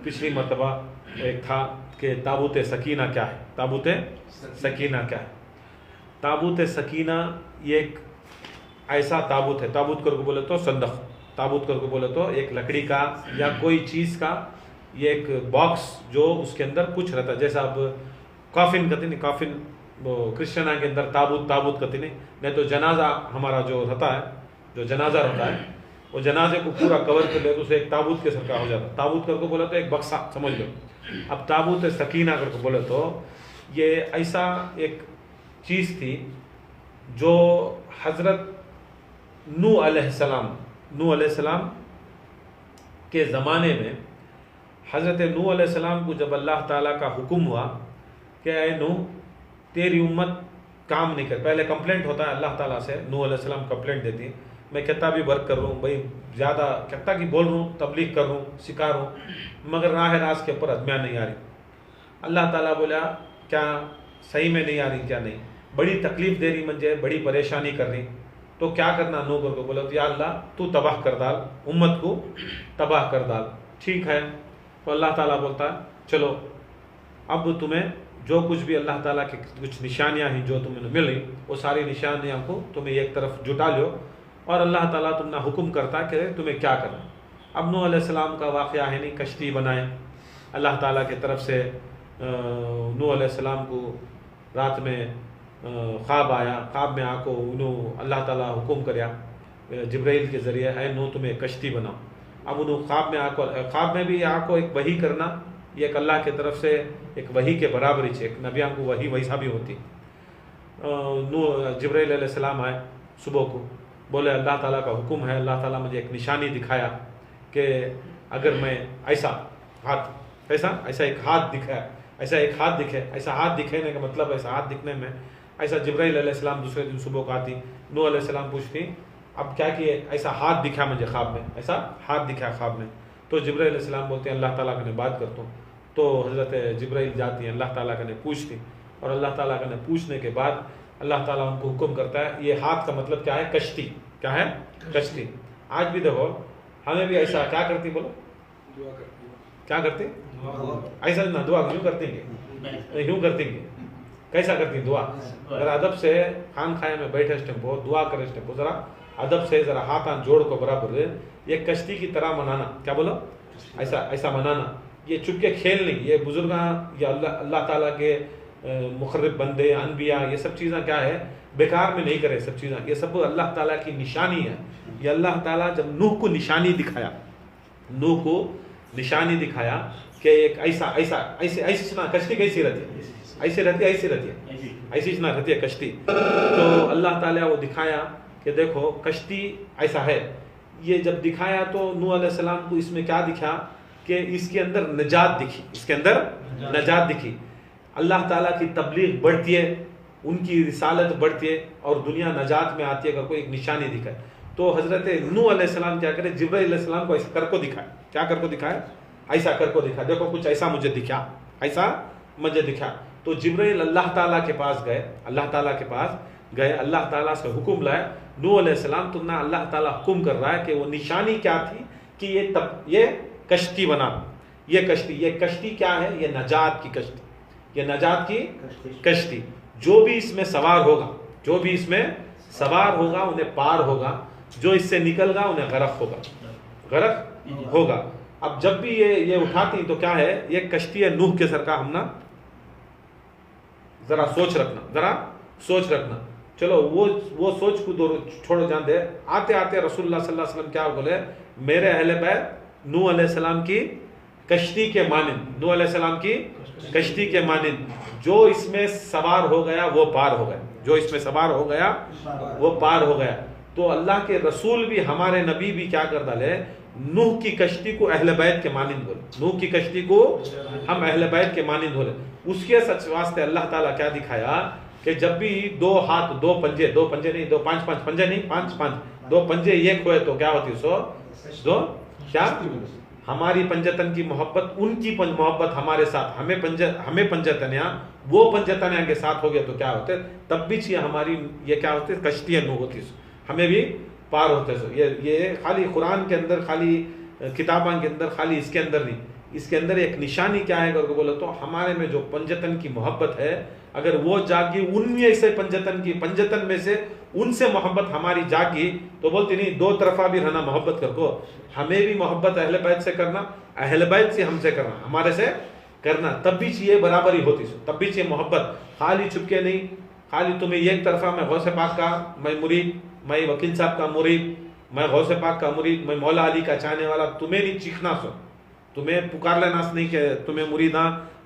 पिछली मरतबा एक था कि ताबूत सकीना क्या है, ताबूत सकीना क्या है। ताबूत सकीना ये एक ऐसा ताबूत है, ताबूत करके बोले तो संदख, ताबूत करके बोले तो एक लकड़ी का या कोई चीज़ का ये एक बॉक्स जो उसके अंदर कुछ रहता है। जैसा अब कॉफिन कहते नहीं, कॉफिन वो क्रिश्चियना के अंदर ताबूत ताबूत कहते नहीं तो जनाजा हमारा जो रहता है, जो जनाजा रहता है वो जनाजे को पूरा कवर कर ले तो उसे एक ताबूत के सरका हो जाता है। ताबूत करके बोले तो एक बक्सा समझ लो। अब ताबूत सकीना करके बोले तो ये ऐसा एक चीज़ थी जो हज़रत नूह अलैहिस्सलाम के ज़माने में हज़रत नूह अलैहिस्सलाम को जब अल्लाह ताला का हुक्म हुआ कि ऐ नूह तेरी उम्मत काम नहीं कर, पहले कंप्लेंट होता है अल्लाह ताला से, नूह अलैहिस्सलाम कंप्लेंट देती है मैं कितना भी वर्क कर रहा हूँ भाई, ज़्यादा कितना की बोल रहा हूँ, तबलीग कर रहा हूँ, सिखा रहा हूँ, मगर राह राज के ऊपर अदमियाँ नहीं आ रही। अल्लाह ताला बोला क्या सही में नहीं आ रही, क्या नहीं, बड़ी तकलीफ़ दे रही, मुझे बड़ी परेशानी कर रही, तो क्या करना नूह को बोला तो या अल्लाह तू तबाह कर डाल, उम्मत को तबाह कर डाल। ठीक है, तो अल्लाह ताला बोलता है चलो अब तुम्हें जो कुछ भी अल्लाह ताला की कुछ निशानियाँ हैं जो तुम्हें मिल रही वो सारी निशानियाँ को तुम्हें एक तरफ जुटा लो और अल्लाह ताला तुमने हुक्म करता है कि तुम्हें क्या करना। अब नूह अलैहिस्सलाम का वाक़या है नहीं, कश्ती बनाए अल्लाह ताला की तरफ से। नूह अलैहिस्सलाम को रात में ख्वाब आया, ख्वाब में आको उन्होंने अल्लाह ताला हुक्म करया जिब्राइल के ज़रिए है नूह तुम्हें कश्ती बनाओ। अब उन्होंने ख्वाब में आको, ख्वाब में भी आको एक वही करना, ये एक अल्लाह की तरफ से एक वही के बराबर ही, एक नबियाँ को वही वैसा भी होती। नूह जिब्राइल अलैहिस्सलाम आए सुबह को, बोले अल्लाह ताला का हुक्म है, अल्लाह ताला मुझे एक निशानी दिखाया कि अगर मैं ऐसा हाथ ऐसा एक हाथ दिखाया, ऐसा एक हाथ दिखे, ऐसा हाथ दिखाने का मतलब ऐसा हाथ दिखने में ऐसा जिब्राइल अलैहिस्सलाम दूसरे दिन सुबह को आती, नूह अलैहिस्सलाम पूछती अब क्या किए, ऐसा हाथ दिखा मुझे ख्वाब में, ऐसा हाथ दिखा ख्वाब में। तो जिब्राइल अलैहिस्सलाम बोलते हैं अल्लाह ताला के ने बात करता हूँ। तो हज़रत जिब्राइल जाती हैं अल्लाह ताला के ने पूछती, और अल्लाह ताला के ने पूछने के बाद अल्लाह ताला उनको हुक्म करता है ये हाथ का मतलब क्या है, कश्ती, क्या है कश्ती। आज भी देखो हमें भी ऐसा क्या करती, बोलो क्या करती, ऐसा ना दुआ क्यों करती है, यूँ करती है, कैसा करती दुआ, जरा अदब से खान खाए में बैठे स्टेम्पो दुआ करे स्टेम्पो, जरा अदब से जरा हाथ हाथ जोड़ को बराबर ये कश्ती की तरह मनाना, क्या बोलो ऐसा ऐसा मनाना, ये चुपके खेल नहीं, ये बुजुर्ग या अल्लाह ताला के मुखर्रब बंदे अनबिया ये सब चीज़ें क्या है बेकार में नहीं करे, सब चीज़ें ये सब अल्लाह ताला की निशानी है। ये अल्लाह ताला जब नूह को निशानी दिखाया, नूह को निशानी दिखाया कि एक ऐसा ऐसा ऐसे ऐसी ना कश्ती कैसी रहती है, ऐसे रहती है, ऐसी रहती है, ऐसी ना रहती है कश्ती। तो अल्लाह ताला वो दिखाया कि देखो कश्ती ऐसा है। ये जब दिखाया तो नूह अलैहिस्सलाम को इसमें क्या दिखा कि इसके अंदर नजात दिखी, इसके अंदर नजात दिखी, अल्लाह ताला की तबलीग बढ़ती है, उनकी रिसालत बढ़ती है और दुनिया नजात में आती है अगर कोई एक निशानी दिखाए। तो हज़रत नूह अलैहिस्सलाम क्या करे, जिब्राइल अलैहिस्सलाम को ऐसा कर को दिखाए, क्या कर को दिखाए, ऐसा कर को दिखा, देखो कुछ ऐसा मुझे दिखा, ऐसा मुझे दिखा। तो जिब्राइल अल्लाह ताला के पास गए, अल्लाह ताला के पास गए, अल्लाह ताला से हुक्म लाए नूह अलैहिस्सलाम तो ना अल्लाह ताला हुक्म कर रहा है कि वो निशानी क्या थी कि ये कश्ती बना, ये कश्ती क्या है, ये नजात की कश्ती, ये नजात की कश्ती। जो भी इसमें सवार होगा, जो भी इसमें सवार होगा उन्हें पार होगा, जो इससे निकलगा उन्हें गरक होगा। अब जब भी ये उठाती तो क्या है, ये कश्ती है नूह के सर का, हम ना जरा सोच रखना। चलो वो सोच को छोड़ो, जान दे। आते आते रसूलुल्लाह सल्लल्लाहु अलैहि वसल्लम क्या बोले, मेरे अहले बैत नूह अलैहिस्सलाम की कश्ती के मानिंद, नूह अलैहिस्सलाम की कश्ती के मानिंद, जो इसमें सवार हो गया वो पार हो गया, जो इसमें सवार हो गया वो पार हो गया। तो अल्लाह के रसूल भी हमारे नबी भी क्या कर डाले, नूह की कश्ती को अहले बैत के मानिंद बोले, नूह की कश्ती को हम अहले बैत के मानिंद बोले। उसके सच वास्ते अल्लाह ताला क्या दिखाया कि जब भी दो हाथ दो पंजे नहीं, दो पांच पंजे नहीं, पांच दो पंजे एक हुए तो क्या होती, दो क्या, हमारी पंजतन की मोहब्बत, उनकी मोहब्बत हमारे साथ, हमें पंजतनिया वो पंजतनिया के साथ हो गया तो क्या होते, तब भी चाहिए हमारी ये क्या होते, कश्ती नूह होती, हमें भी पार होते। ये खाली कुरान के अंदर, खाली किताबों के अंदर, खाली इसके अंदर नहीं, इसके अंदर एक निशानी क्या है करके बोले तो हमारे में जो पंजतन की मोहब्बत है, अगर वो जागी उनमें से पंजतन में से उनसे मोहब्बत हमारी जागी तो बोलती नहीं दो तरफा भी रहना मोहब्बत करको, हमें भी मोहब्बत अहले बैत से करना, अहले बैत से हमसे करना, हमारे से करना, तब भी चाहिए बराबरी होती, तब भी चाहिए मोहब्बत, खाली छुपके नहीं, खाली तुम्हें एक तरफा मैं गौसे पाक का मैं मुरीद, मैं वकील साहब का मुरीद, मैं गौसे पाक का मुरीद, मैं मौला अली का चाहने वाला, तुम्हें नहीं चीखना सो, तुम्हें पुकार लेना नहीं कि तुम्हें मुरीदा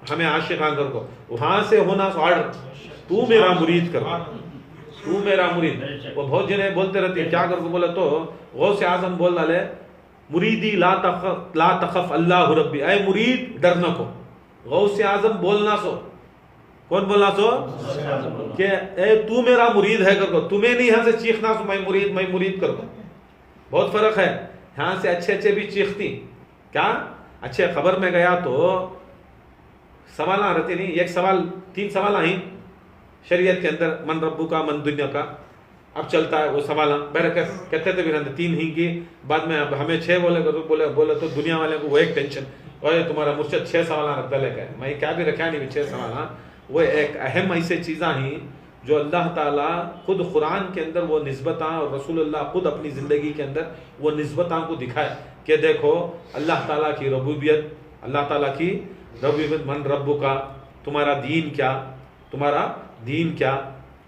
हमें आशिकां कर को, वहां से होना सो आर्डर, तू मेरा मुरीद कर, तू मेरा मुरीद। वो बहुत जने बोलते रहते हैं क्या कर को बोले तो गौसे आजम बोल डाले मुरीदी ला तखफ अल्लाह रब्बी, ऐ मुरीद डर न को, गौसे आजम बोलना सो, कौन बोलना सो कि ए तू मेरा मुरीद है कर को, तुम्हें नहीं यहाँ से चीखना सो मैं मुरीद कर को, बहुत फर्क है। यहाँ से अच्छे भी चीखती क्या, अच्छे खबर में गया तो सवाल रहते नहीं, एक सवाल 3 सवाल ही शरीयत के अंदर, मन रब्बू का मन दुनिया का, अब चलता है वो सवाल कहते थे भी रहते 3 ही की, बाद में अब हमें 6 बोले तो दुनिया वाले को वो एक टेंशन, और तुम्हारा मुर्शद 6 सवाल रखता लेकर, मैं क्या भी रखा नहीं 6 सवाल, वो एक अहम ऐसे चीज़ा ही जो अल्लाह ताला खुद कुरान के अंदर वो निस्बतां और रसूलुल्लाह खुद अपनी ज़िंदगी के अंदर वो निस्बतां को दिखाए कि देखो अल्लाह ताला की रबूबियत, अल्लाह ताला की रबूबियत, मन रब्बू का, तुम्हारा दीन क्या, तुम्हारा दीन क्या,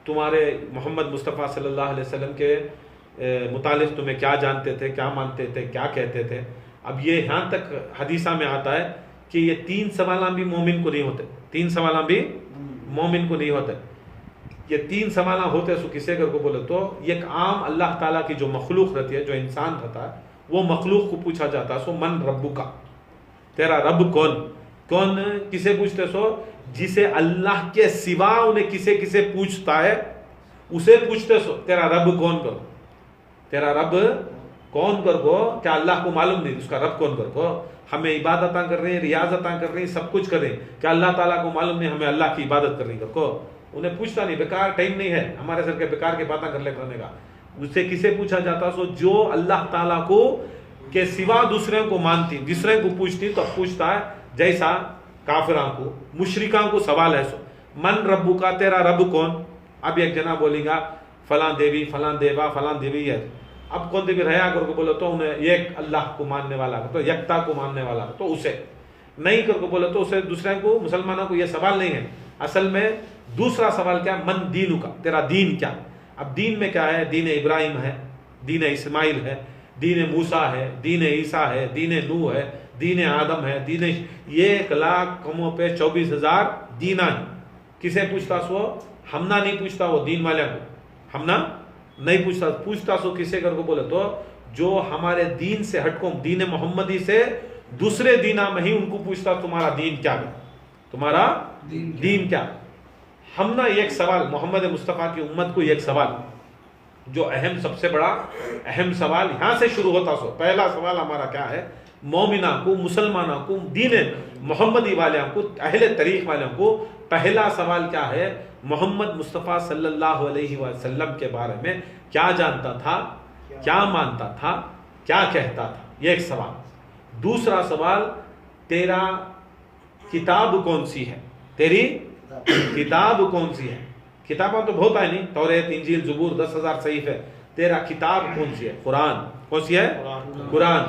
तुम्हारे मोहम्मद मुस्तफ़ा सल्लल्लाहु अलैहि वसल्लम के मुतालिक तुम्हें क्या जानते थे, क्या मानते थे, क्या कहते थे। अब ये यहाँ तक हदीसा में आता है कि ये 3 सवाल भी मोमिन को नहीं होते, 3 सवाल भी मोमिन को नहीं होते, ये 3 सवाल होते सो किसे कर को बोले तो एक आम अल्लाह ताला की जो मखलूक रहती है, जो इंसान रहता है, वो मखलूक को पूछा जाता है सो मन रब्बू का, तेरा रब कौन, कौन किसे पूछते सो जिसे अल्लाह के सिवा उन्हें किसे पूछता है उसे पूछते सो तेरा रब कौन करो, तेरा रब कौन कर को, क्या अल्लाह को मालूम नहीं उसका रब कौन कर को, हमें इबादत कर रहे हैं, रियाजत कर रहे हैं, सब कुछ कर रहे हैं, क्या अल्लाह ताला को मालूम नहीं हमें अल्लाह की इबादत करनी कर को, उन्हें पूछता नहीं, बेकार टाइम नहीं है हमारे सर के बेकार के बातें कर ले करने का, उससे किसे पूछा जाता सो जो अल्लाह ताला को के सिवा दूसरे को मानती, दूसरे को पूछती, तो पूछता है जैसा काफिरां को मुशरिकां को सवाल है सो मन रब्बू का, तेरा रब कौन। अब एक जना बोलेगा फलां देवी फलां देवा फलां देवी है, अब कौन देवी रहा करके बोले तो उन्हें एक अल्लाह को मानने वाला, तो यकता को मानने वाला, तो उसे नहीं करके बोले तो उसे दूसरे को, मुसलमानों को यह सवाल नहीं है। असल में दूसरा सवाल क्या, मन दीनू का, तेरा दीन क्या। अब दीन में क्या है, दीन इब्राहिम है, दीन इस्माइल है, दीन मूसा है, दीन ईसा है, दीन नूह है, दीन आदम है, दीन 1,00,000 कमों पे 24,000 दीना है। किसे पूछता सो, हमना नहीं पूछता वो दीन वाले को, हमना नहीं पूछता सो किसे कर को बोले तो जो हमारे दीन से हटको, दीन मोहम्मदी से दूसरे दीना में ही उनको पूछता तुम्हारा दीन क्या है, तुम्हारा दीन क्या। हमना एक सवाल मोहम्मद मुस्तफ़ा की उम्मत को, एक सवाल जो अहम, सबसे बड़ा अहम सवाल यहाँ से शुरू होता सो, पहला सवाल हमारा क्या है, मोमिना को, मुसलमानों को, दीन मोहम्मदी वालों को, अहले तरीक़ वालों को पहला सवाल क्या है, मोहम्मद मुस्तफ़ा सल्लल्लाहु अलैहि वसल्लम के बारे में क्या जानता था, क्या मानता था, क्या कहता था, ये एक सवाल। दूसरा सवाल, तेरा किताब कौन सी है, तेरी किताब कौन सी है। किताबें तो बहुत है नहीं, तौरात इंजील ज़बूर 10,000 सहीफ़ है, तेरा किताब कौन सी है, कुरान कौन सी है, कुरान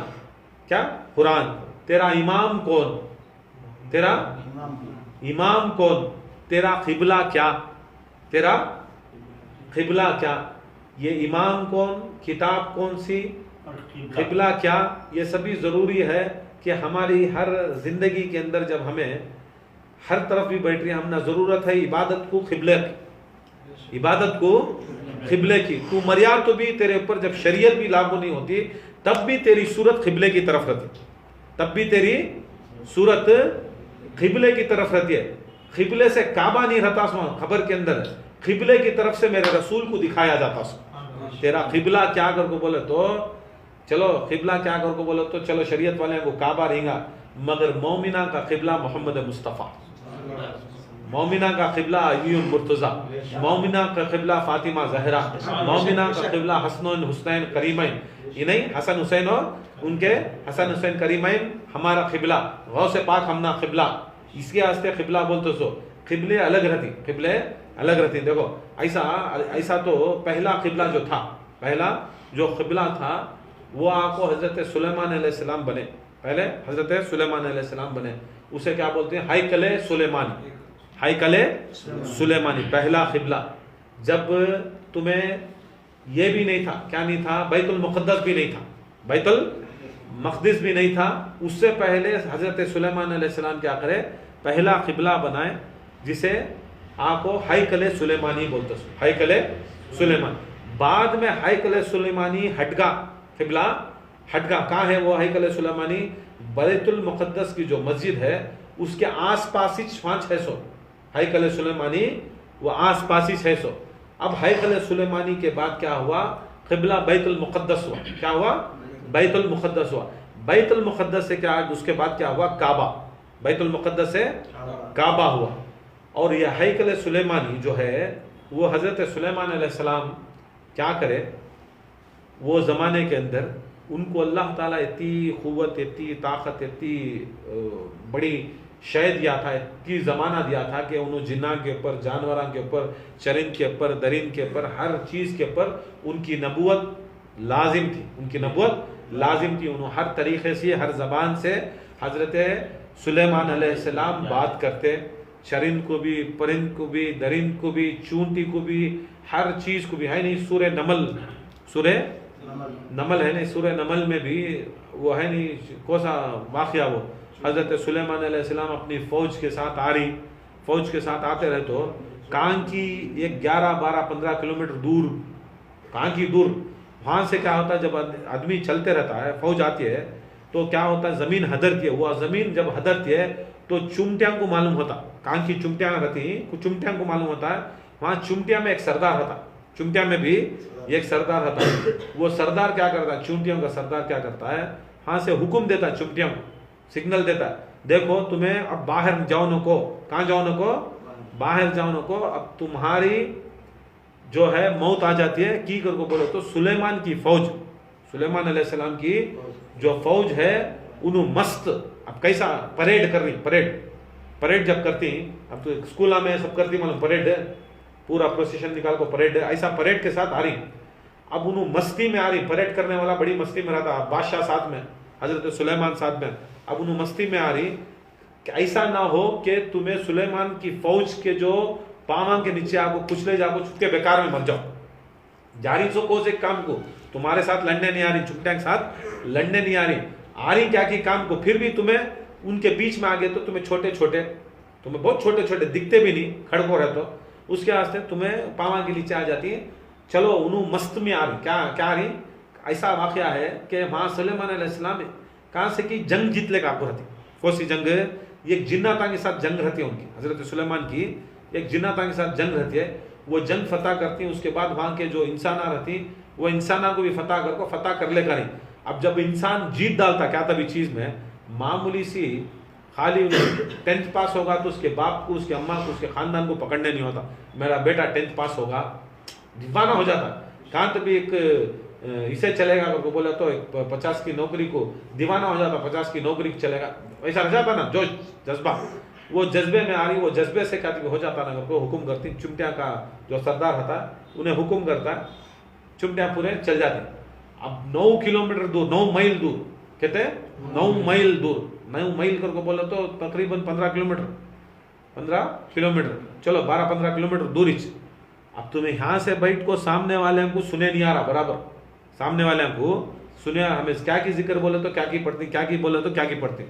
क्या, कुरान। तेरा इमाम कौन, तेरा इमाम कौन, तेरा क़िबला क्या, तेरा क़िबला क्या। ये इमाम कौन, किताब कौन सी, क़िबला क्या, ये सभी ज़रूरी है कि हमारी हर ज़िंदगी के अंदर जब हमें हर तरफ भी बैठ रही है, हमने ज़रूरत है इबादत को क़िबले की, इबादत को क़िबले की। तू मरिया तो भी तेरे ऊपर जब शरीयत भी लागू नहीं होती तब भी तेरी सूरत क़िबले की तरफ रहती, तब भी तेरी सूरत क़िबले की तरफ रहती है। क़िबले से काबा नहीं रहता सो, खबर के अंदर क़िबले की तरफ से मेरे रसूल को दिखाया जाता सो। तेरा क़िबला क्या कर को बोले तो चलो, क़िबला क्या कर को बोले तो चलो शरीयत वाले को काबा रहेगा, मगर मोमिना का क़िबला मोहम्मद मुस्तफ़ा, मोमिना का क़िबला अयूब मुर्तज़ा, मोमिना का क़िबला फ़ातिमा ज़हरा, मोमिना का क़िबला हसन हुसैन करीमैन, ये नहीं, हसन हुसैन और उनके हसन हुसैन करीमैन हमारा खिबला, गौसे पाक हमना खिबला, इसके वास्ते खिबला बोलते सो। खिबले अलग रहती, खिबले अलग रहती। देखो ऐसा तो पहला खिबला जो था, पहला जो खिबला था वो आपको हजरत सुलेमान अलैहिस्सलाम बने, पहले हजरत सुलेमान अलैहिस्सलाम बने, उसे क्या बोलते हैं, हैकले सुलेमानी, हैकले सुलेमानी पहला खिबला। जब तुम्हें ये भी नहीं था, क्या नहीं था, बैतुल मुक़द्दस भी नहीं था, बैतुल मक़दिस भी नहीं था, उससे पहले हजरत सुलेमान अलैहिस्सलाम क्या करे, पहला खिबला बनाए जिसे आपको हैकले सुलेमानी बोलते, हैकले सुलेमान। बाद में हैकले सुलेमानी हटगा, खिबला हटगा, कहाँ है वो हैकले सुलेमानी, बैतुल मुक़द्दस की जो मस्जिद है उसके आसपास ही 500-600 हैकले सुलेमानी, वो आसपास ही 600। अब हैकले सुलेमानी के बाद क्या हुआ, क़िबला बैतुल मुक़द्दस हुआ, क्या हुआ, बैतुल मुक़द्दस हुआ। बैतुल मुक़द्दस से क्या, उसके बाद क्या हुआ, काबा, बैतुल मुक़द्दस से काबा हुआ। और यह हैकले सुलेमानी जो है वो हज़रत सुलेमान अलैहिस्सलाम क्या करे, वो ज़माने के अंदर उनको अल्लाह ताला इतनी क़ुव्वत, इतनी ताकत, इतनी बड़ी शय दिया था, इतनी ज़माना दिया था कि उन्होंने जिन्ना के ऊपर, जानवरों के ऊपर, चरिंद के ऊपर, दरिंद के ऊपर, हर चीज़ के ऊपर उनकी नबूवत लाजिम थी, उनकी नबूवत लाजिम थी। उन्होंने हर तरीक़े से, हर ज़बान से हज़रत सुलेमान अलैहिस्सलाम बात करते, चरिंद को भी, परिंद को भी, दरिंद को भी, चूंटी को भी, हर चीज़ को भी। है नहीं सूरह नमल, सूरह नमल है नहीं, सूरह नमल में भी वो है नहीं, कौन सा वाक़या, वो हज़रत सुलेमान अलैहिस्सलाम अपनी फ़ौज के साथ आ रही, फ़ौज के साथ आते रहे तो कान की एक 11-12-15 किलोमीटर दूर, कान की दूर, वहाँ से क्या होता है, जब आदमी चलते रहता है, फ़ौज आती है तो क्या होता है, ज़मीन हदरती है, वो ज़मीन जब हदरती है तो चुमटियाँ को मालूम होता, कान की चुमटियाँ रहती, चुमटियाँ को मालूम होता है, वहाँ चुमटियाँ में एक सरदार रहता, चुमटियाँ में भी एक सरदार रहता है। वो सरदार क्या करता है, चुमटियों का सरदार क्या करता है, वहाँ से हुक्म देता है, चुमटियों को सिग्नल देता है, देखो तुम्हें अब बाहर जाओ न को, कहाँ जाओ न को, बाहर जाओ न को, अब तुम्हारी जो है मौत आ जाती है। की कर को बोलो तो सुलेमान की फ़ौज, सुलेमान अलैहिस्सलाम की जो फ़ौज है उन्होंने मस्त, अब कैसा परेड कर रही, परेड जब करती, अब तो स्कूल में सब करती मालूम, परेड पूरा प्रोसेशन निकाल को परेड, ऐसा परेड के साथ आ रही। अब उन्होंने मस्ती में आ रही, परेड करने वाला बड़ी मस्ती में रहता, बादशाह साथ में, हजरत सुलेमान साथ में, अब उन्होंने मस्ती में आ रही कि ऐसा ना हो कि तुम्हें सुलेमान की फ़ौज के जो पामा के नीचे आपको कुचले जाओ, छुटके बेकार में मर जाओ। जारी सो कोस एक काम को, तुम्हारे साथ लड़ने नहीं आ रही, चुपटिया के साथ लड़ने नहीं आ रही क्या की काम को, फिर भी तुम्हें उनके बीच में आ गए तो तुम्हें छोटे छोटे, तुम्हें बहुत छोटे छोटे दिखते भी नहीं, खड़को रहे तो उसके वास्ते तुम्हें पामा के नीचे आ जाती है। चलो उन्होंने मस्त में आ रही, क्या आ रही, ऐसा वाक़या है कि वहाँ सुलेमान अलैहिस्सलाम कहाँ से की जंग जीत लेगा आपको रहती, कौन सी जंग, एक जिन्नाता के साथ जंग रहती है उनकी, हजरत सुलेमान की एक जिन्नाता के साथ जंग रहती है, वो जंग फतह करती है। उसके बाद वहाँ के जो इंसाना रहती वो इंसाना को भी फतह कर लेगा नहीं। अब जब इंसान जीत डालता क्या तभी चीज़ में, मामूली सी खाली 10th पास होगा तो उसके बाप को, उसके अम्मा को, उसके ख़ानदान को पकड़ने नहीं होता, मेरा बेटा 10th पास होगा, दीवाना हो जाता। कहाँ तभी एक इसे चलेगा को बोला तो एक 50 की नौकरी को दीवाना हो जाता, 50 की नौकरी चलेगा, ऐसा रह जाता ना, जो जज्बा, वो जज्बे में आ रही, वो जज्बे से क्या हो जाता ना, को हुक्म करती, चुमटिया का जो सरदार होता है उन्हें हुक्म करता है, चुमटिया पूरे चल जाती। अब 9 किलोमीटर दूर, 9 मील दूर, कहते हैं 9 मील दूर, 9 मील करके बोले तो तकरीबन 15 किलोमीटर, चलो 12-15 किलोमीटर दूर ही। अब तुम्हें यहाँ से बैठ को सामने वाले को सुने नहीं आ रहा, बराबर सामने वाले को सुने, हमें क्या की जिक्र बोले तो क्या की पढ़ती, क्या की बोले तो क्या की पढ़ती।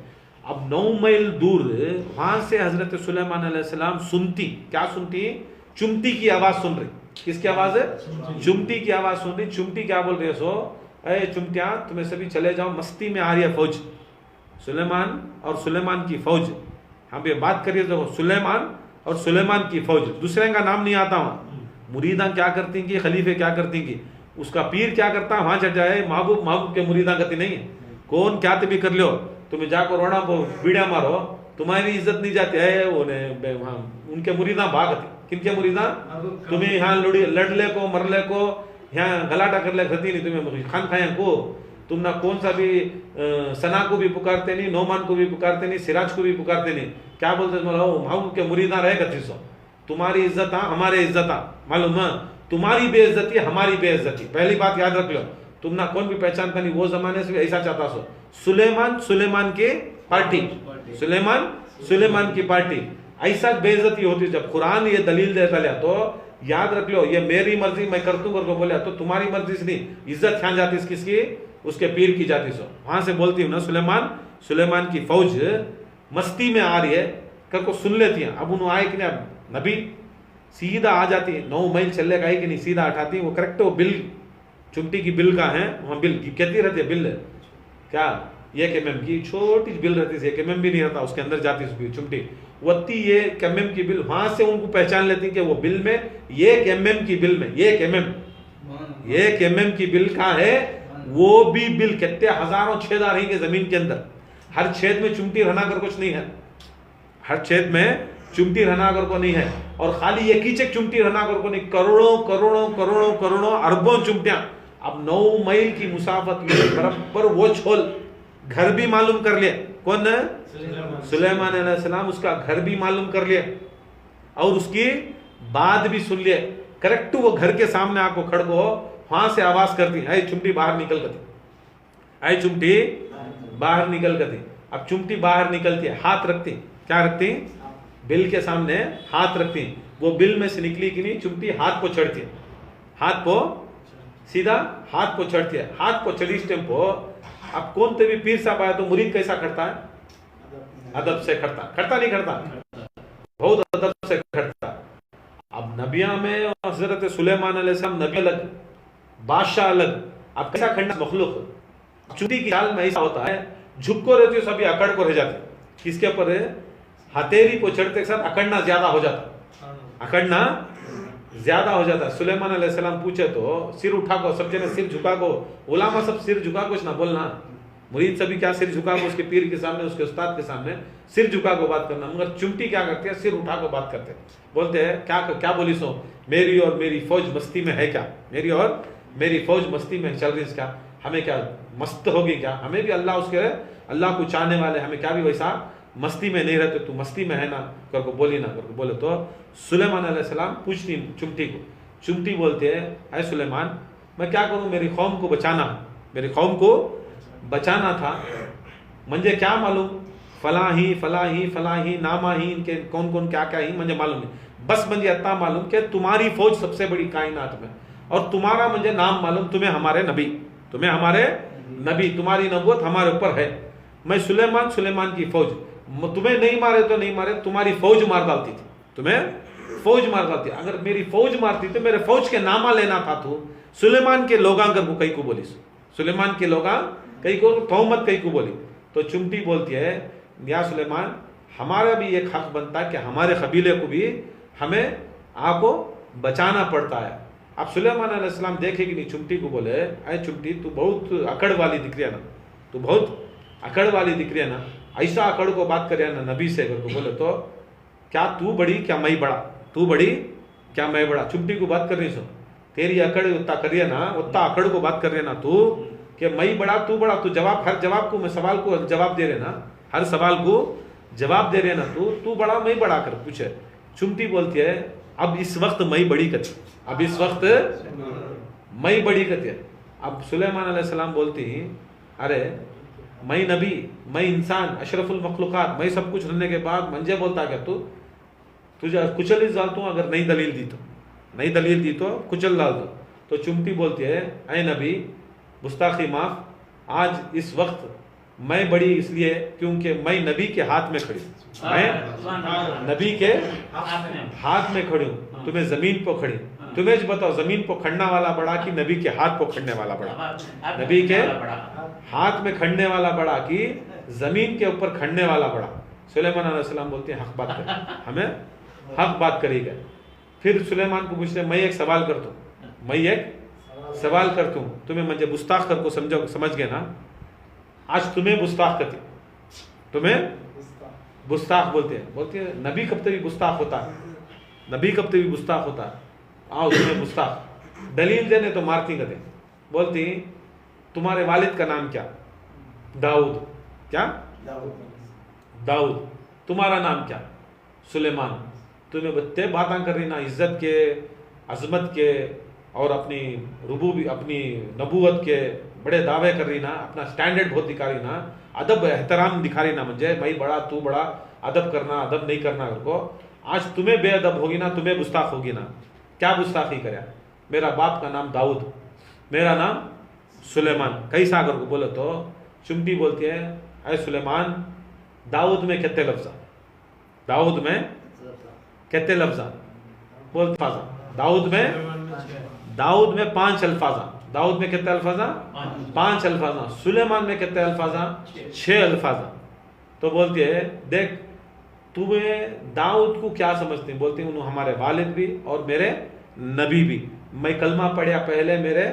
अब 9 मील दूर वहां से हजरत सुलेमान अलैहिस्सलाम सुनती, क्या सुनती, चुमटी की आवाज सुन रही। किसकी आवाज है, चुमटी की आवाज सुन रही। चुमटी क्या बोल रही है, सो अरे चुमटिया तुम्हें सभी चले जाओ, मस्ती में आ रही है फौज, सुलेमान और सुलेमान की फौज। हम ये बात करिए तो सुलेमान और सुलेमान की फौज, दूसरे का नाम नहीं आता वहाँ। मुरीदा क्या करती कि खलीफे क्या करती कि उसका पीर क्या करता, वहां चढ़ जाए, महबूब के मुरीदा गति नहीं है। कौन क्या तभी कर लो, तुम्हें जाकर रोना बीड़ा मारो, तुम्हारी इज्जत नहीं जाती है। उनके मुरीदा भागती, किनके मुरीदा, तुम्हें यहाँ लड़ले को मरले को यहाँ गलाटा कर ले खती नहीं तुम्हें खान खाया को तुम ना कौन सा भी सना को भी पुकारते नहीं, नोमान को भी पुकारते नहीं, सिराज को भी पुकारते नहीं, क्या बोलते हम के मुरीदा रहे कथी सो तुम्हारी इज्जत हमारे इज्जत मालूम है, तुम्हारी बेइज्जती हमारी बेइज्जती। पहली बात याद रख लो, तुम ना कौन भी पहचानता नहीं, वो जमाने से भी ऐसा चाहता सो। सुलेमान की पार्टी, सुलेमान की पार्टी, ऐसा बेइज्जती होती। जब कुरान ये दलील देता लिया तो याद रख लो, ये मेरी मर्जी मैं कर दूंगा बोले तो तुम्हारी मर्जी से नहीं, इज्जत क्या जाती किसकी, उसके पीर की जाती सो। वहां से बोलती हूँ ना सुलेमान की फौज मस्ती में आ रही है कर को सुन लेती है। अब उन्होंने आए कि नहीं, नबी सीधा आ जाती है, 9 मील चलने का है कि नहीं, सीधा हटाती है वो करेक्ट। वो बिल चुमटी की बिल का है, वहां बिल कहती रहती है, बिल क्या 1 mm की छोटी बिल रहती है, 1 mm भी नहीं रहता, उसके अंदर जाती है चुमटी वत्ती 1 mm की बिल। वहां से उनको पहचान लेती कि वो बिल में 1 mm की बिल में 1 mm की बिल का है। वो भी बिल कितने हजारों छेद आ रही है जमीन के अंदर, हर छेद में चुमटी रहना कर कुछ नहीं है, हर छेद में चुमटी रहना कर को नहीं है। और खाली एक ही चेक चुमटी रहना कर को नहीं, करोड़ों करोड़ों करोड़ों करोड़ों अरबों चुमटियां। अब 9 मील की मुसाफत में बराबर वो छोल घर भी मालूम कर लिया, कौन सुलेमान अलैहिस्सलाम, उसका घर भी मालूम कर लिया और उसकी बात भी सुन लिया। करेक्ट वो घर के सामने आपको खड़को, वहां से आवाज करती है, चुमटी बाहर निकल करती, आई चुमटी बाहर निकल करती। अब चुमटी बाहर निकलती है, हाथ रखती, क्या रखती, बिल के सामने हाथ रखती। वो बिल में से निकली कि नहीं चुमटी हाथ को चढ़ती है, हाथ को सीधा हाथ को चढ़ती है। हाथ को चढ़ी टेम्पो, अब कौन तो भी पीर साहब आया तो मुरीद कैसा करता है, अदब से करता नहीं करता, बहुत अदब से करता। अब नबिया में हजरत सुलेमान अलैहिस्सलाम नबी अलग, बादशाह अलग। अब कैसा खंडा मखलूक चुमटी की चाल में ऐसा होता है, झुक को रहती है सभी अकड़ को रह जाते, किसके ऊपर है, हथेली को चढ़ते के साथ अकड़ना ज्यादा हो जाता, अकड़ना ज्यादा हो जाता। सुलेमान अलैहिस्सलाम पूछे तो सिर उठा को, सब जने सिर झुका को, उलामा सब सिर झुका कुछ ना बोलना, मुरीद सभी क्या सिर झुका को उसके पीर के सामने, उसके उस्ताद के सामने सिर झुका को बात करना। मगर चुमटी क्या करते हैं, सिर उठा को बात करते हैं, बोलते हैं क्या बोली सो, मेरी और मेरी फौज मस्ती में है क्या, मेरी और मेरी फौज मस्ती में चल रही है क्या, हमें क्या मस्त होगी क्या, हमें भी अल्लाह उसके अल्लाह को चाहने वाले, हमें क्या भी वैसा मस्ती में नहीं रहते, तू मस्ती में है ना करके बोली ना करके बोले। तो सुलेमान अलैहिस्सलाम पूछती चुमटी को, चुमटी बोलते हैं, ऐ सुलेमान मैं क्या करूं, मेरी कौम को बचाना, मेरी कौम को बचाना था, मुझे क्या मालूम फलाही फलाही फलाही नामा ही इनके कौन कौन क्या क्या ही मुझे मालूम नहीं, बस मुझे इतना मालूम कि तुम्हारी फौज सबसे बड़ी कायनात में, और तुम्हारा मुझे नाम मालूम, तुम्हें हमारे नबी, तुम्हारी नबूवत हमारे ऊपर है। मैं सुलेमान की फौज, तुम्हें नहीं मारे तो नहीं मारे, तुम्हारी फौज मार डालती थी, तुम्हें फौज मार डालती। अगर मेरी फौज मारती तो मेरे फौज के नामा लेना था, तो सुलेमान के लोगा कर कई को बोली, सुलेमान के लोगा कई को तोहमत कई को बोली। तो चुमटी बोलती है, या सुलेमान हमारा भी एक हक बनता है कि हमारे कबीले को भी हमें आपको बचाना पड़ता है। अब सुलेमान अलैहिस्सलाम देखे कि नहीं, चुमटी को बोले, अरे चुमटी तू बहुत अकड़ वाली दिख रही है ना, तू बहुत अकड़ वाली दिख रही है ना, ऐसा अकड़ को बात करे ना नबी से करके बोले तो क्या तू बड़ी क्या मैं बड़ा, तू बड़ी क्या मैं बड़ा। चुमटी को बात कर रही सो, तेरी अकड़ उतना करिए ना, उतना अकड़ को बात कर रहे ना तू कि मैं बड़ा तू बड़ा, तू जवाब हर जवाब को मैं सवाल को जवाब दे रहे ना, हर सवाल को जवाब दे रहे ना, तू बड़ा मैं बड़ा कर पूछे। चुमटी बोलती है अब इस वक्त मैं बड़ी कथी, अब इस वक्त मैं बड़ी कथी। अब सुलेमान अलैहिस्सलाम बोलती अरे मैं नबी, मैं इंसान, अशरफुल मखलूकात, मैं सब कुछ रहने के बाद मंजे बोलता क्या तू, तुझे कुचल ही डाल दूँ, अगर नहीं दलील दी तो कुचल डाल दो। तो चुमटी बोलती है ऐ नबी गुस्ताखी माफ, आज इस वक्त मैं बड़ी इसलिए क्योंकि मैं नबी के हाथ में खड़ी, मैं नबी के हाथ में खड़ी हूँ, तुम्हें जमीन पर खड़ी, तुम्हें बताओ जमीन पर खड़ना वाला बड़ा कि नबी के हाथ पर खड़ने वाला बड़ा, नबी के हाथ में खड़ने वाला बड़ा कि जमीन के ऊपर खड़ने वाला बड़ा। सुलेमान अलैहिस्सलाम बोलते हैं हक बात कर, हमें हक बात करेगा। फिर सुलेमान को पूछते मैं एक सवाल करता हूँ, मैं एक सवाल करता हूँ, तुम्हें मुझे गुस्ताख कर को समझ गए ना, आज तुम्हें गुस्ताख करती, तुम्हें गुस्ताख बोलते हैं नबी कब तक भी गुस्ताख होता है, नबी कब तक भी गुस्ताख होता है, आओ तुम्हें गुस्ताख दलील देने तो मारती कदे। बोलती तुम्हारे वालिद का नाम क्या? दाऊद। क्या? दाऊद। तुम्हारा नाम क्या? सुलेमान। तुम्हें बत्ते बातें कर रही ना इज्जत के, अजमत के और अपनी अपनी नबूवत के बड़े दावे कर रही ना, अपना स्टैंडर्ड बहुत दिखा रही ना, अदब एहतराम दिखा रही ना, मुझे भाई बड़ा तू बड़ा, अदब करना अदब नहीं करना को। आज तुम्हें बेअदब होगी ना, तुम्हें गुस्ताख होगी ना। क्या गुस्ताखी करे? मेरा बाप का नाम दाऊद, मेरा नाम सुलेमान। कैसा अगर को बोले तो चुमटी बोलती है, अरे सुलेमान, दाऊद में कितने लफ्ज़? दाऊद में कितने लफ्ज़? बोलता दाऊद में 5 अल्फाजा। दाऊद में कितने अल्फाजा? 5 अल्फाजा। सुलेमान में कितने अल्फाजा? 6 अल्फाजा। तो बोलती है देख तुम्हें दाऊद को क्या समझती? बोलती हूँ हमारे वालिद भी और मेरे नबी भी। मैं कलमा पढ़ा पहले मेरे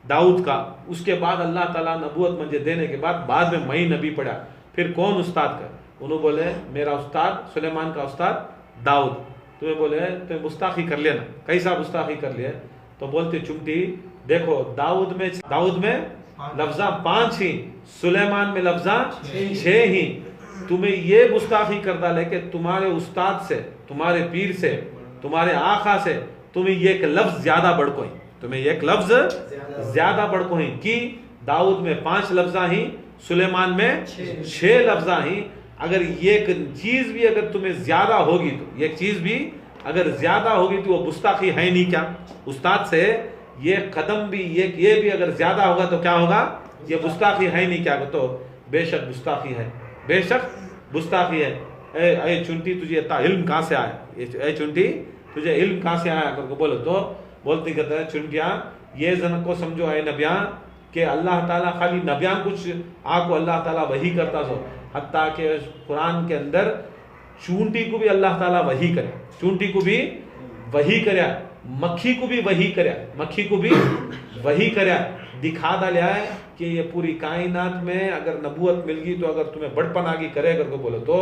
दाऊद का, उसके बाद अल्लाह ताला नबूवत मुझे देने के बाद में मैं नबी पढ़ा। फिर कौन उस्ताद का? उन्होंने बोले मेरा उस्ताद सुलेमान का उस्ताद दाऊद। तुम्हें बोले तुम्हें गुस्ताखी कर लिया ना। कैसा गुस्ताखी कर लिया? तो बोलते चुमटी देखो दाऊद में लफ्जा 5 ही, सुलेमान में लफ्जा 6 ही। तुम्हें ये गुस्ताखी कर डाले कि तुम्हारे उस्ताद से, तुम्हारे पीर से, तुम्हारे आका से तुम्हें एक लफ्ज ज्यादा बढ़को है, तुम्हें एक लफ्ज ज्यादा बढ़को है कि दाऊद में 5 लफ्जा ही, सुलेमान में 6 लफ्जा ही। अगर ये चीज भी अगर तुम्हें ज्यादा होगी तो एक चीज भी अगर ज्यादा होगी तो वो गुस्ताखी है नहीं क्या? उस्ताद से ये कदम भी ये भी अगर ज्यादा होगा तो क्या होगा? ये गुस्ताखी है नहीं क्या? तो बेशक गुस्ताखी है, बेशक गुस्ताखी है। ए चुंटी तुझे इतना इल्म कहाँ से आया? ए चुंटी तुझे इल्म कहाँ से आया करके बोलो तो बोलती कहते हैं चुंटिया ये जन को समझो है नबिया कि अल्लाह ताला खाली नबिया कुछ आपको अल्लाह ताला वही करता सो, हत्ता के कुरान के अंदर चूंटी को भी अल्लाह ताला वही करे, चूंटी को भी वही करे, मक्खी को भी वही करे, मक्खी को भी वही करे। दिखा डाला है कि ये पूरी कायनात में अगर नबूवत मिल गई तो अगर तुम्हें बड़पन आगे करे करके बोलो तो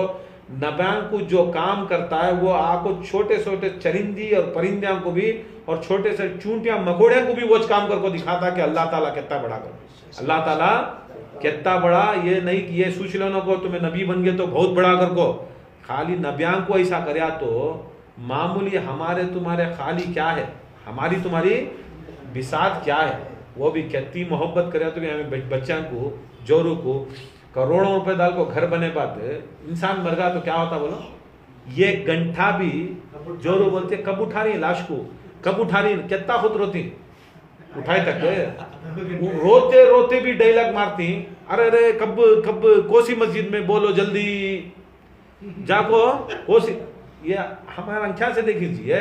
नबियां को जो काम करता है वो आपको छोटे छोटे चरिंदी और परिंदियों को भी और छोटे से चूंटियां मकोड़ियों को भी वो काम करके दिखाता कि अल्लाह ताला कितना बड़ा कर, अल्लाह ताला कितना बड़ा। ये नहीं कि ये सोच लो ना को तुम्हें नबी बन गए तो बहुत बड़ा कर को, खाली नबियां को ऐसा करया तो मामूली हमारे तुम्हारे खाली क्या है, हमारी तुम्हारी बिसात क्या है? वो भी कितनी मोहब्बत करे तो भी हमें बच्चों को जोरों को करोड़ों रुपए डाल को घर बने बात इंसान मर गया तो क्या होता बोलो? ये गंठा भी जोरो बोलते कब उठा रही लाश को, कब उठा रही, कितना खुद रोती उठाए तक रोते रोते भी डायलॉग मारती, अरे अरे कब कब कोसी मस्जिद में बोलो जल्दी जाको कोसी। ये हमारा अंख्या से देख लीजिए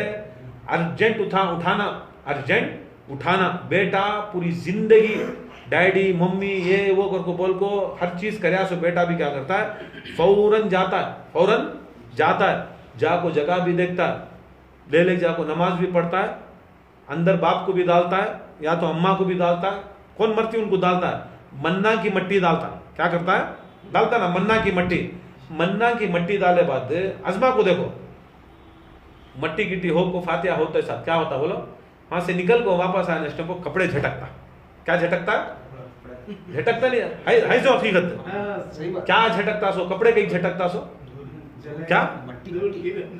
अर्जेंट उठाना, अर्जेंट उठाना। बेटा पूरी जिंदगी डैडी मम्मी ये वो करको बोल को हर चीज करया सो बेटा भी क्या करता है? फौरन जाता है, फौरन जाता है, जाको जगह भी देखता है, ले जाको नमाज भी पढ़ता है, अंदर बाप को भी डालता है या तो अम्मा को भी डालता है, कौन मरती उनको डालता है, मन्ना की मट्टी डालता है। क्या करता है? डालता ना मन्ना की मट्टी। मन्ना की मट्टी डाले बाद अजमा को देखो, मट्टी गिट्टी हो को फातिहा होते साथ क्या होता बोलो? वहां से निकल को वापस आने को कपड़े झटकता। क्या झटकता? झटकता नहीं है जो हकीकत क्या झटकता सो? कपड़े कहीं झटकता सो क्या?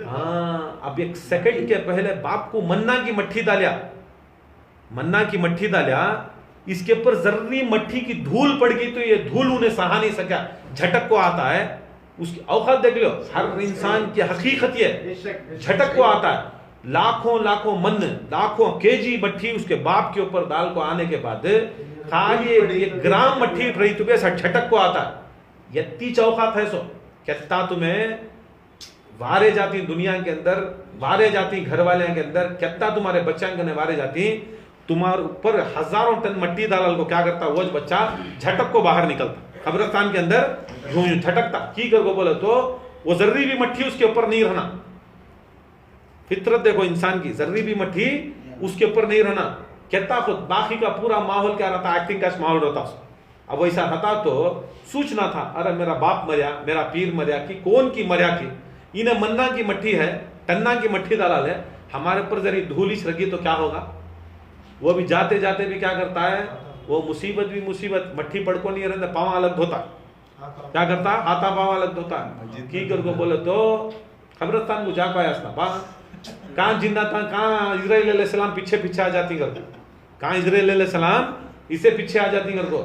हाँ, अब एक सेकंड के पहले बाप को मन्ना की मट्ठी डालिया, मन्ना की मट्ठी डालिया, इसके ऊपर जर्री मट्ठी की धूल पड़ गई तो ये धूल उन्हें सहा नहीं सका, झटक को आता है। उसकी औकात देख लो, हर इंसान की हकीकत ये झटक को आता है। लाखों लाखों मन, लाखों केजी मट्ठी उसके बाप के ऊपर डाल को आने के बाद खाली एक ग्राम मट्ठी रही तुम्हें ऐसा झटक को आता है। यत्ती चौकात है सो कहता तुम्हें वारे जाती दुनिया के अंदर, वारे जाती घर वाले के अंदर, कहता तुम्हारे बच्चा के वारे जाती, तुम्हारे ऊपर हजारों टन मट्टी डाल को क्या करता वो बच्चा झटक को बाहर निकलता कब्रिस्तान के अंदर यूं झटकता की कर को बोले तो वो जर्री भी मट्ठी उसके ऊपर नहीं रहना। फितरत देखो इंसान की, जर्री भी मट्ठी उसके ऊपर नहीं रहना। कहता खुद बाकी का पूरा माहौल क्या रहता? एक्टिंग का माहौल रहता। अब वैसा रहता तो सूचना था अरे मेरा बाप मरिया, मेरा पीर मरिया की कौन की मरिया की, इन्हें मन्ना की मट्ठी है, टन्ना की मट्ठी डाला है, हमारे ऊपर जरी धूल इस रगी तो क्या होगा? वो भी जाते जाते भी क्या करता है, वो मुसीबत भी मुसीबत मट्ठी पड़को नहीं रहता, पाँव अलग धोता, क्या करता, हाथा पाँव अलग धोता की करको बोले तो कब्रिस्तान को जाको आया था कहाँ जिंदा था, कहाँ इजराइल अलैहिस्सलाम पीछे पीछे आ जाती कर, कहाँ इजराइल अलैहिस्सलाम इसे पीछे आ जाती कर को,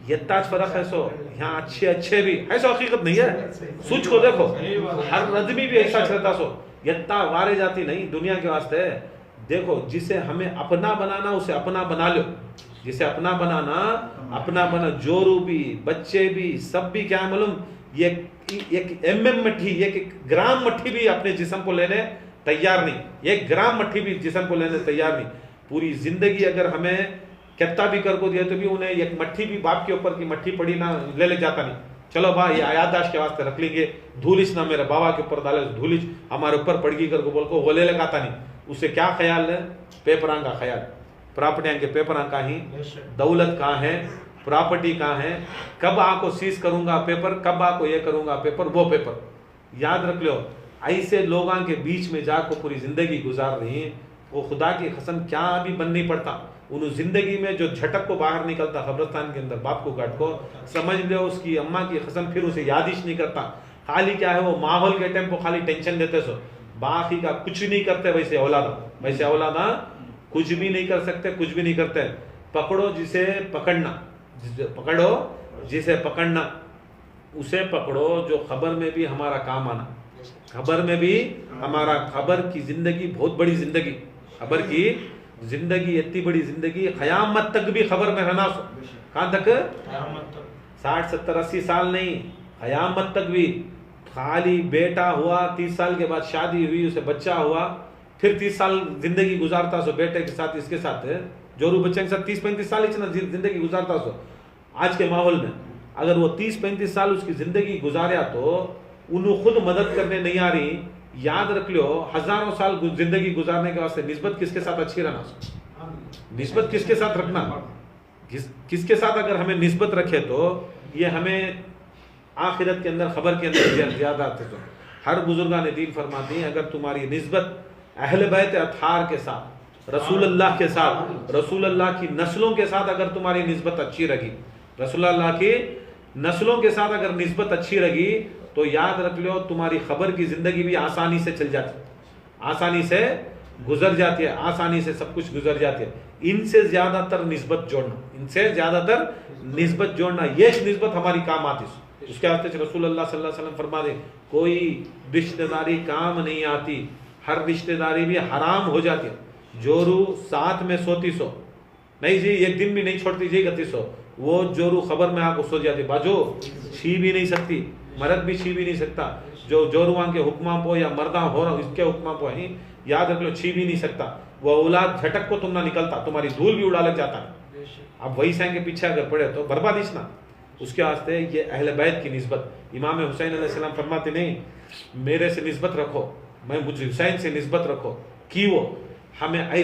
यत्ताज फर्क है सो, यहाँ अच्छे अच्छे भी ऐसा हकीकत नहीं है, सोच को देखो हर रदमी भी ऐसा चलता सो, यत्ता वारे जाती नहीं दुनिया के वास्ते। देखो जिसे हमें अपना बनाना उसे अपना बना लो, जिसे अपना बनाना अपना बना, जोरू भी बच्चे भी सब भी क्या मालूम, ये एक MM मट्ठी, एक ग्राम मट्ठी भी अपने जिस्म को लेने तैयार नहीं, एक ग्राम मट्ठी भी जिस्म को लेने तैयार नहीं। पूरी जिंदगी अगर हमें कितना भी कर को दिया तो भी उन्हें एक मट्ठी भी बाप के ऊपर की मट्ठी पड़ी ना ले जाता नहीं, चलो भाई ये याददाश्त के वास्ते रख लेंगे, धूलिश ना मेरे बाबा के ऊपर डाले, धूलिश हमारे ऊपर पड़ गई कर को बोल को वो ले लगाता नहीं, उसे क्या ख्याल है, पेपरां का ख्याल, प्रॉपर्टियां के पेपरां का ही, दौलत कहाँ है, प्रॉपर्टी कहाँ है, कब आपको सीज करूंगा पेपर, कब आपको ये करूंगा पेपर, वो पेपर याद रख लो। ऐसे लोगों के बीच में जाकर पूरी जिंदगी गुजार रही है, वो खुदा की कसम क्या भी बन नहीं पड़ता, उन जिंदगी में जो झटक को बाहर निकलता कब्रिस्तान के अंदर बाप को काट को, समझ लो उसकी अम्मा की कसम फिर उसे यादिश नहीं करता, खाली क्या है वो माहौल के टाइम को खाली टेंशन देते सो, बाकी का कुछ नहीं करते। वैसे औलादा कुछ भी नहीं कर सकते, कुछ भी नहीं करते। पकड़ो जिसे पकड़ना, पकड़ो जिसे पकड़ना, उसे पकड़ो जो खबर में भी हमारा काम आना, खबर में भी हमारा, खबर की जिंदगी बहुत बड़ी जिंदगी, खबर की जिंदगी इतनी बड़ी जिंदगी, क़यामत तक भी खबर में रहना। कहाँ तक? 60 70 80 साल नहीं, क़यामत तक भी। खाली बेटा हुआ 30 साल के बाद शादी हुई, उसे बच्चा हुआ, फिर 30 साल जिंदगी गुजारता सो बेटे के साथ, इसके साथ जोरू बच्चे के साथ 30-35 साल जिंदगी गुजारता सो। आज के माहौल में अगर वो 30-35 साल उसकी जिंदगी गुजारा तो उन्हें खुद मदद करने नहीं आ रही, याद रख लो हजारों साल जिंदगी गुजारने के वास्ते निस्बत किसके साथ अच्छी रहना, निस्बत किसके साथ रखना, किसके साथ अगर हमें निस्बत रखे तो ये हमें आखिरत के अंदर खबर के अंदर ज्यादा आते। तो हर बुजुर्गान दीन फरमाती हैं अगर तुम्हारी निस्बत अहले बैत अथार के साथ, रसूल अल्लाह के साथ, रसूल अल्लाह की नस्लों के साथ अगर तुम्हारी निस्बत अच्छी रही, रसूल अल्लाह की नस्लों के साथ अगर निस्बत अच्छी रही तो याद रख लो तुम्हारी खबर की जिंदगी भी आसानी से चल जाती, आसानी से गुजर जाती है, आसानी से सब कुछ गुजर जाती है। इनसे ज्यादातर निस्बत जोड़ना, इनसे ज्यादातर निस्बत जोड़ना, ये निस्बत हमारी काम आती है। उसके आते रसूल अल्लाह सल्लल्लाहु अलैहि वसल्लम फरमा दे कोई रिश्तेदारी काम नहीं आती, हर रिश्तेदारी भी हराम हो जाती है। जोरू साथ में सोती सो नहीं जी, एक दिन भी नहीं छोड़ती जी गति सो, वो जोरू खबर में आकर सो जाती, बाजो छी भी नहीं सकती, मर्द भी छी भी नहीं सकता, जो जोरुआ के हुक्मा पो या मर्दा हो रहा इसके हुक्मा पो ही, याद रख लो छी भी नहीं सकता। वो औलाद झटक को तुम ना निकलता, तुम्हारी धूल भी उड़ा लग जाता है। अब वही सैंग के पीछे अगर पड़े तो बर्बादिश ना। उसके वास्ते ये अहले बैत की निस्बत, इमाम हुसैन अलैहिस्सलाम फरमाते नहीं मेरे से निस्बत रखो, मैं मुझे हुसैन से निस्बत रखो कि वो हमें ऐसे